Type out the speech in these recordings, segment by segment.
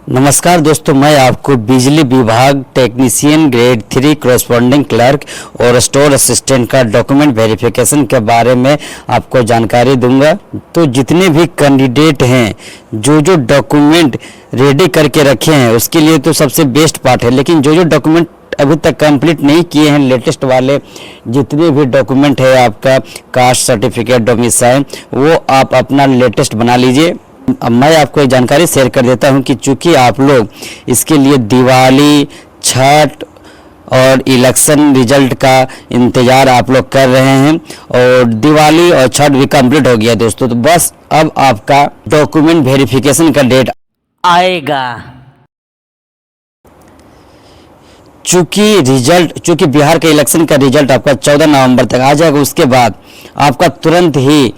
नमस्कार दोस्तों, मैं आपको बिजली विभाग टेक्नीशियन ग्रेड 3 कॉरेस्पॉन्डिंग क्लर्क और स्टोर असिस्टेंट का डॉक्यूमेंट वेरिफिकेशन के बारे में आपको जानकारी दूंगा। तो जितने भी कैंडिडेट हैं जो डॉक्यूमेंट रेडी करके रखे हैं उसके लिए तो सबसे बेस्ट पार्ट है, लेकिन जो डॉक्यूमेंट अभी तक कंप्लीट नहीं किए हैं, लेटेस्ट वाले जितने भी डॉक्यूमेंट है आपका कास्ट सर्टिफिकेट, डोमिसाइल, वो आप अपना लेटेस्ट बना लीजिए। अब मैं आपको एक जानकारी शेयर कर देता हूं कि चूंकि आप लोग इसके लिए दिवाली, छठ और इलेक्शन रिजल्ट का इंतज़ार आप लोग कर रहे हैं और दिवाली और छठ भी कंप्लीट हो गया दोस्तों, तो बस अब आपका डॉक्यूमेंट वेरिफिकेशन का डेट आएगा। चूंकि बिहार के इलेक्शन का रिजल्ट आपका 14 नवंबर तक आ जाएगा, उसके बाद आपका तुरंत ही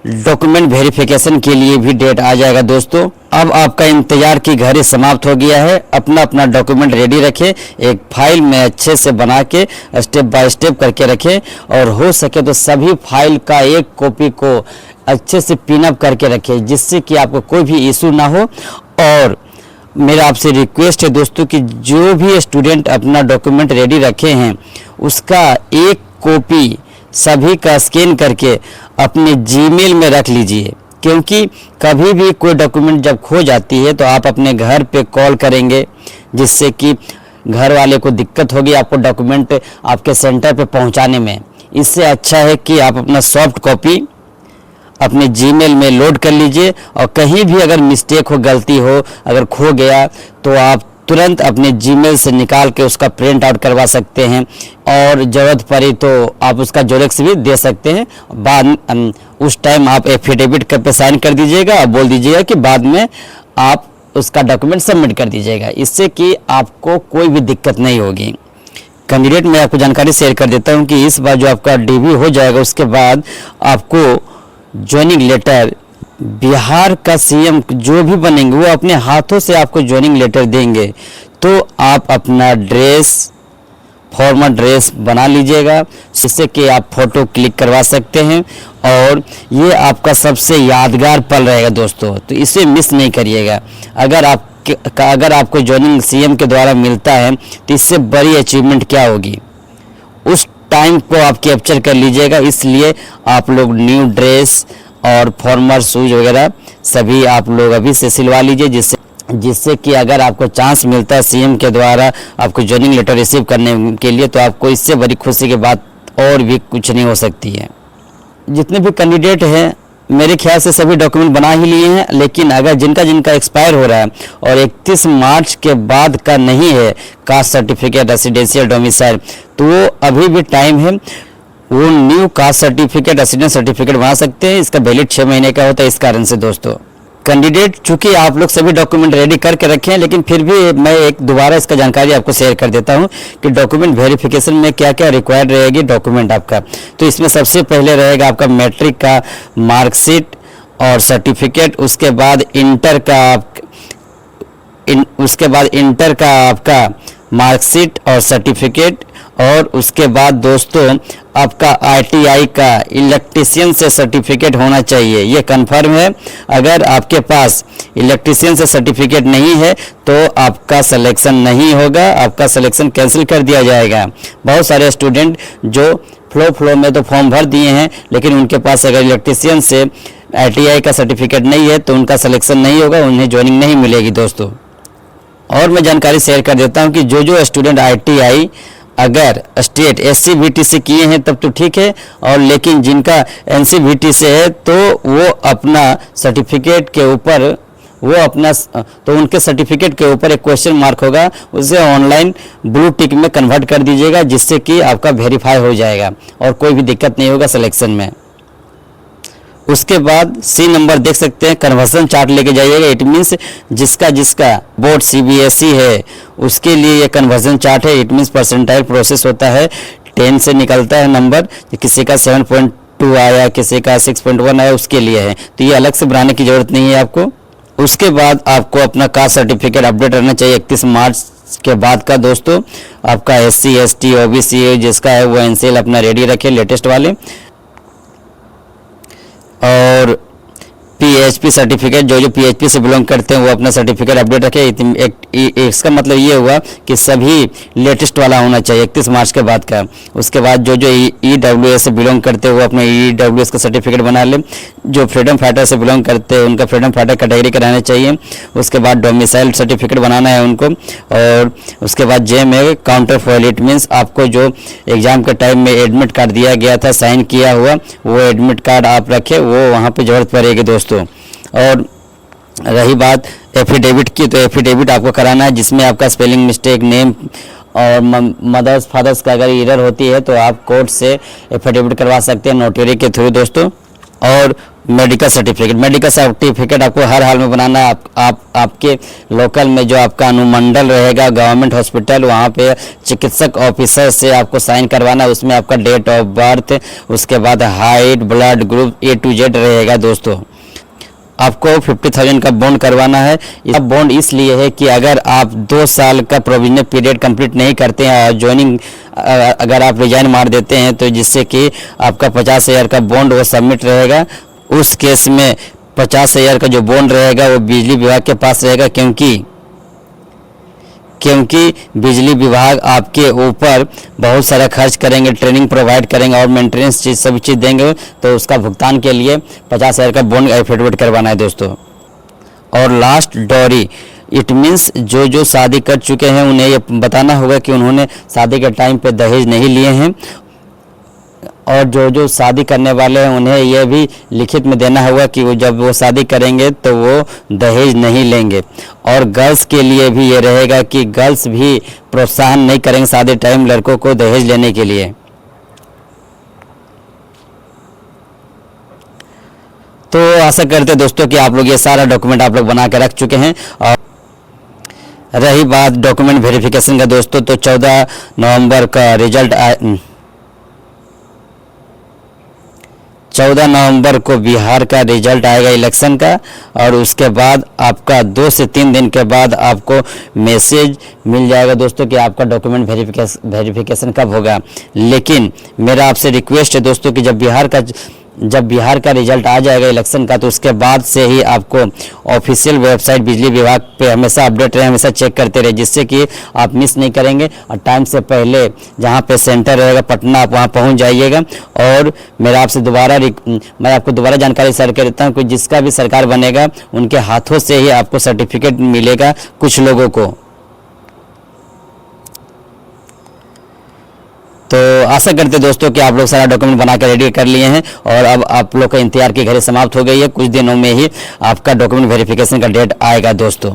डॉक्यूमेंट वेरिफिकेशन के लिए भी डेट आ जाएगा दोस्तों। अब आपका इंतजार की घड़ी समाप्त हो गया है। अपना अपना डॉक्यूमेंट रेडी रखें, एक फाइल में अच्छे से बना के स्टेप बाय स्टेप करके रखें और हो सके तो सभी फाइल का एक कॉपी को अच्छे से पिनअप करके रखें, जिससे कि आपको कोई भी इशू ना हो। और मेरा आपसे रिक्वेस्ट है दोस्तों कि जो भी स्टूडेंट अपना डॉक्यूमेंट रेडी रखे हैं उसका एक कॉपी सभी का स्कैन करके अपने जीमेल में रख लीजिए, क्योंकि कभी भी कोई डॉक्यूमेंट जब खो जाती है तो आप अपने घर पे कॉल करेंगे, जिससे कि घर वाले को दिक्कत होगी आपको डॉक्यूमेंट आपके सेंटर पे पहुंचाने में। इससे अच्छा है कि आप अपना सॉफ्ट कॉपी अपने जीमेल में लोड कर लीजिए और कहीं भी अगर मिस्टेक हो, गलती हो, अगर खो गया तो आप तुरंत अपने जीमेल से निकाल के उसका प्रिंट आउट करवा सकते हैं और ज़रूरत पड़ी तो आप उसका जेरॉक्स भी दे सकते हैं। बाद उस टाइम आप एफिडेविट पे साइन कर दीजिएगा और बोल दीजिएगा कि बाद में आप उसका डॉक्यूमेंट सबमिट कर दीजिएगा, इससे कि आपको कोई भी दिक्कत नहीं होगी। कैंडिडेट मैं आपको जानकारी शेयर कर देता हूं कि इस बार जो आपका डीवी हो जाएगा उसके बाद आपको ज्वाइनिंग लेटर बिहार का सीएम जो भी बनेंगे वो अपने हाथों से आपको ज्वाइनिंग लेटर देंगे। तो आप अपना ड्रेस, फॉर्मल ड्रेस बना लीजिएगा, जिससे कि आप फ़ोटो क्लिक करवा सकते हैं और ये आपका सबसे यादगार पल रहेगा दोस्तों, तो इसे मिस नहीं करिएगा। अगर आपको ज्वाइनिंग सीएम के द्वारा मिलता है तो इससे बड़ी अचीवमेंट क्या होगी, उस टाइम को आप कैप्चर कर लीजिएगा। इसलिए आप लोग न्यू ड्रेस और फॉर्मल शूज वगैरह सभी आप लोग अभी से सिलवा लीजिए, जिससे कि अगर आपको चांस मिलता है सीएम के द्वारा आपको ज्वाइनिंग लेटर रिसीव करने के लिए, तो आपको इससे बड़ी खुशी की बात और भी कुछ नहीं हो सकती है। जितने भी कैंडिडेट हैं मेरे ख्याल से सभी डॉक्यूमेंट बना ही लिए हैं, लेकिन अगर जिनका एक्सपायर हो रहा है और 31 मार्च के बाद का नहीं है कास्ट सर्टिफिकेट, रेसिडेंशियल डोमिसाइल, तो अभी भी टाइम है। वो new caste certificate, residence certificate बना सकते हैं। इसका वैलिड 6 महीने का होता है। इस कारण से दोस्तों कैंडिडेट चूंकि आप लोग सभी डॉक्यूमेंट रेडी करके रखे हैं, लेकिन फिर भी मैं एक दोबारा इसका जानकारी आपको शेयर कर देता हूं कि डॉक्यूमेंट वेरिफिकेशन में क्या क्या रिक्वायर्ड रहेगी डॉक्यूमेंट आपका। तो इसमें सबसे पहले रहेगा आपका मैट्रिक का मार्कशीट और सर्टिफिकेट, उसके बाद इंटर का आपका मार्कशीट और सर्टिफिकेट, और उसके बाद दोस्तों आपका आईटीआई का इलेक्ट्रीशियन से सर्टिफिकेट होना चाहिए। ये कंफर्म है। अगर आपके पास इलेक्ट्रीशियन से सर्टिफिकेट नहीं है तो आपका सिलेक्शन नहीं होगा, आपका सिलेक्शन कैंसिल कर दिया जाएगा। बहुत सारे स्टूडेंट जो फ्लो में तो फॉर्म भर दिए हैं, लेकिन उनके पास अगर इलेक्ट्रीशियन से आईटीआई का सर्टिफिकेट नहीं है तो उनका सिलेक्शन नहीं होगा, उन्हें ज्वाइनिंग नहीं मिलेगी दोस्तों। और मैं जानकारी शेयर कर देता हूँ कि जो स्टूडेंट आईटीआई अगर स्टेट एससीबीटी से किए हैं तब तो ठीक है, और लेकिन जिनका एनसीबीटी से है तो वो अपना सर्टिफिकेट के ऊपर उनके सर्टिफिकेट के ऊपर एक क्वेश्चन मार्क होगा, उसे ऑनलाइन ब्लू टिक में कन्वर्ट कर दीजिएगा, जिससे कि आपका वेरीफाई हो जाएगा और कोई भी दिक्कत नहीं होगा सिलेक्शन में। उसके बाद सी नंबर देख सकते हैं, कन्वर्जन चार्ट लेके जाइएगा। इट मीन्स जिसका बोर्ड सीबीएसई है उसके लिए ये कन्वर्जन चार्ट है। इट मीन्स परसेंटाइल प्रोसेस होता है, 10 से निकलता है नंबर, किसी का 7.2 आया, किसी का 6.1 आया, उसके लिए है। तो ये अलग से बनाने की जरूरत नहीं है आपको। उसके बाद आपको अपना कास्ट सर्टिफिकेट अपडेट रहना चाहिए 31 मार्च के बाद का दोस्तों। आपका SC ST OBC जिसका है वो एनसीएल अपना रेडी रखे लेटेस्ट वाले। और PHP सर्टिफिकेट, जो PHP से बिलोंग करते हैं वो अपना सर्टिफिकेट अपडेट रखें। इसका मतलब ये हुआ कि सभी लेटेस्ट वाला होना चाहिए 31 मार्च के बाद का। उसके बाद जो EWS से बिलोंग करते हैं वो अपना EWS का सर्टिफिकेट बना लें। जो फ्रीडम फाइटर से बिलोंग करते हैं उनका फ्रीडम फाइटर कैटेगरी का रहना चाहिए। उसके बाद डोमिसाइल सर्टिफिकेट बनाना है उनको। और उसके बाद JMA counter foil, it means आपको जो एग्ज़ाम के टाइम में एडमिट कार्ड दिया गया था साइन किया हुआ, वो एडमिट कार्ड आप रखें, वो वहाँ पे ज़रूरत पड़ेगी दोस्तों। और रही बात एफिडेविट की, तो एफिडेविट आपको कराना है जिसमें आपका स्पेलिंग मिस्टेक, नेम और मदर्स फादर्स का अगर एरर होती है तो आप कोर्ट से एफिडेविट करवा सकते हैं नोटरी के थ्रू दोस्तों। और मेडिकल सर्टिफिकेट आपको हर हाल में बनाना है। आपके लोकल में जो आपका अनुमंडल रहेगा गवर्नमेंट हॉस्पिटल, वहाँ पे चिकित्सक ऑफिसर से आपको साइन करवाना है। उसमें आपका डेट ऑफ बर्थ, उसके बाद height, blood group A to Z रहेगा दोस्तों। आपको 50,000 का बॉन्ड करवाना है। यह बॉन्ड इसलिए है कि अगर आप 2 साल का प्रोविजनल पीरियड कंप्लीट नहीं करते हैं और ज्वाइनिंग अगर आप रिजाइन मार देते हैं तो जिससे कि आपका 50,000 का बॉन्ड वो सबमिट रहेगा। उस केस में 50,000 का जो बॉन्ड रहेगा वो बिजली विभाग के पास रहेगा, क्योंकि बिजली विभाग आपके ऊपर बहुत सारा खर्च करेंगे, ट्रेनिंग प्रोवाइड करेंगे और मेंटेनेंस सभी चीज़ देंगे। तो उसका भुगतान के लिए 50,000 का बॉन्ड एफिडेविट करवाना है दोस्तों। और लास्ट डॉरी, इट मीन्स जो शादी कर चुके हैं उन्हें ये बताना होगा कि उन्होंने शादी के टाइम पे दहेज नहीं लिए हैं। और जो शादी करने वाले हैं उन्हें यह भी लिखित में देना होगा कि जब वो शादी करेंगे तो वो दहेज नहीं लेंगे। और गर्ल्स के लिए भी ये रहेगा कि गर्ल्स भी प्रोत्साहन नहीं करेंगे शादी टाइम लड़कों को दहेज लेने के लिए। तो आशा करते हैं दोस्तों कि आप लोग ये सारा डॉक्यूमेंट आप लोग बना के रख चुके हैं। और रही बात डॉक्यूमेंट वेरिफिकेशन का दोस्तों, तो 14 नवंबर का रिजल्ट 14 नवंबर को बिहार का रिजल्ट आएगा इलेक्शन का। और उसके बाद आपका 2 से 3 दिन के बाद आपको मैसेज मिल जाएगा दोस्तों कि आपका डॉक्यूमेंट वेरिफिकेशन कब होगा। लेकिन मेरा आपसे रिक्वेस्ट है दोस्तों कि जब बिहार का रिजल्ट आ जाएगा इलेक्शन का तो उसके बाद से ही आपको ऑफिशियल वेबसाइट बिजली विभाग पे हमेशा अपडेट रहे, हमेशा चेक करते रहे, जिससे कि आप मिस नहीं करेंगे। और टाइम से पहले जहाँ पे सेंटर रहेगा पटना, आप वहाँ पहुँच जाइएगा। और मैं आपको दोबारा जानकारी शेयर कर देता हूँ कि जिसका भी सरकार बनेगा उनके हाथों से ही आपको सर्टिफिकेट मिलेगा कुछ लोगों को। तो आशा करते दोस्तों कि आप लोग सारा डॉक्यूमेंट बना कर रेडी कर लिए हैं और अब आप लोग का इंतजार की घड़ी समाप्त हो गई है। कुछ दिनों में ही आपका डॉक्यूमेंट वेरिफिकेशन का डेट आएगा दोस्तों।